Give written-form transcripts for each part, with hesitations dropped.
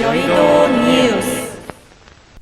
여의도 뉴스.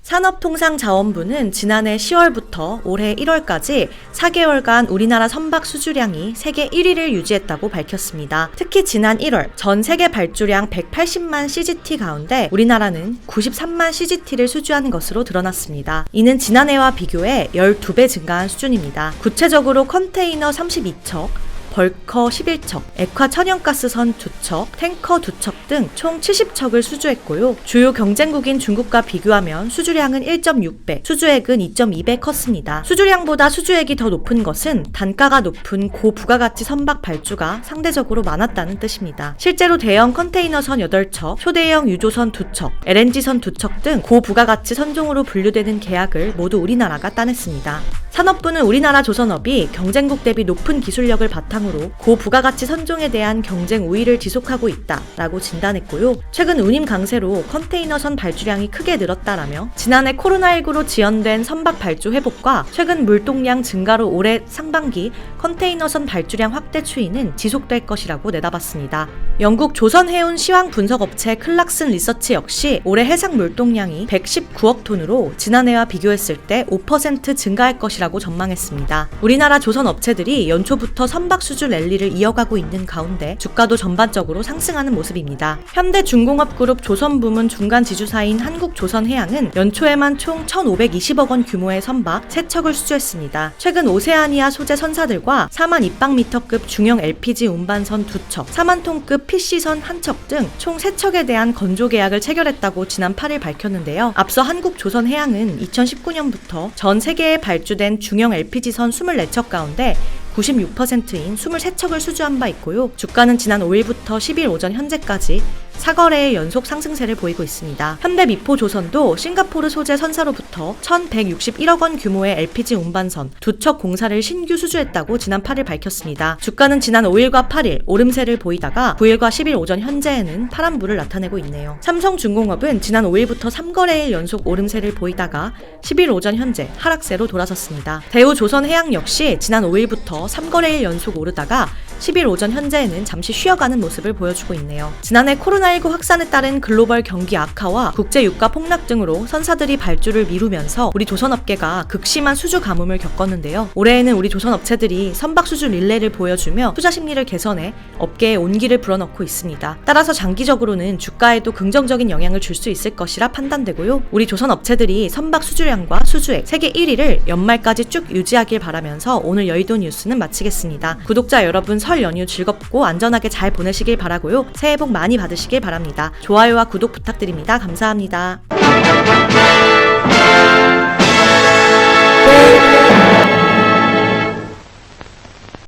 산업통상자원부는 지난해 10월부터 올해 1월까지 4개월간 우리나라 선박 수주량이 세계 1위를 유지했다고 밝혔습니다. 특히 지난 1월 전 세계 발주량 180만 CGT 가운데 우리나라는 93만 CGT를 수주한 것으로 드러났습니다. 이는 지난해와 비교해 12배 증가한 수준입니다. 구체적으로 컨테이너 32척, 벌커 11척, 액화 천연가스선 2척, 탱커 2척 등 총 70척을 수주했고요. 주요 경쟁국인 중국과 비교하면 수주량은 1.6배, 수주액은 2.2배 컸습니다. 수주량보다 수주액이 더 높은 것은 단가가 높은 고부가가치 선박 발주가 상대적으로 많았다는 뜻입니다. 실제로 대형 컨테이너선 8척, 초대형 유조선 2척, LNG선 2척 등 고부가가치 선종으로 분류되는 계약을 모두 우리나라가 따냈습니다. 산업부는 우리나라 조선업이 경쟁국 대비 높은 기술력을 바탕으로 고부가가치 선종에 대한 경쟁 우위를 지속하고 있다라고 진단했고요. 최근 운임 강세로 컨테이너선 발주량이 크게 늘었다라며 지난해 코로나19로 지연된 선박 발주 회복과 최근 물동량 증가로 올해 상반기 컨테이너선 발주량 확대 추이는 지속될 것이라고 내다봤습니다. 영국 조선해운 시황 분석업체 클락슨 리서치 역시 올해 해상 물동량이 119억 톤으로 지난해와 비교했을 때 5% 증가할 것이라고 전망했습니다. 우리나라 조선 업체들이 연초부터 선박 수주 랠리를 이어가고 있는 가운데 주가도 전반적으로 상승하는 모습입니다. 현대중공업그룹 조선부문 중간 지주사인 한국조선해양은 연초에만 총 1,520억 원 규모의 선박 3척을 수주했습니다. 최근 오세아니아 소재 선사들과 4만 입방미터급 중형 LPG 운반선 2척, 4만 톤급 PC선 1척 등 총 3척에 대한 건조 계약을 체결했다고 지난 8일 밝혔는데요. 앞서 한국조선해양은 2019년부터 전 세계에 발주된 중형 LPG선 24척 가운데 96%인 23척을 수주한 바 있고요. 주가는 지난 5일부터 10일 오전 현재까지 4거래의 연속 상승세를 보이고 있습니다. 현대미포조선도 싱가포르 소재 선사로부터 1,161억 원 규모의 LPG 운반선 2척 공사를 신규 수주했다고 지난 8일 밝혔습니다. 주가는 지난 5일과 8일 오름세를 보이다가 9일과 10일 오전 현재에는 파란불을 나타내고 있네요. 삼성중공업은 지난 5일부터 3거래일 연속 오름세를 보이다가 10일 오전 현재 하락세로 돌아섰습니다. 대우조선해양 역시 지난 5일부터 3거래일 연속 오르다가 10일 오전 현재에는 잠시 쉬어가는 모습을 보여주고 있네요. 지난해 코로나19 확산에 따른 글로벌 경기 악화와 국제 유가 폭락 등으로 선사들이 발주를 미루면서 우리 조선업계가 극심한 수주 가뭄을 겪었는데요. 올해에는 우리 조선업체들이 선박 수주 릴레이를 보여주며 투자 심리를 개선해 업계에 온기를 불어넣고 있습니다. 따라서 장기적으로는 주가에도 긍정적인 영향을 줄 수 있을 것이라 판단되고요. 우리 조선업체들이 선박 수주량과 수주액 세계 1위를 연말까지 쭉 유지하길 바라면서 오늘 여의도 뉴스는 마치겠습니다. 구독자 여러분 설 연휴 즐겁고 안전하게 잘 보내시길 바라고요. 새해 복 많이 받으시길 바랍니다. 좋아요와 구독 부탁드립니다. 감사합니다.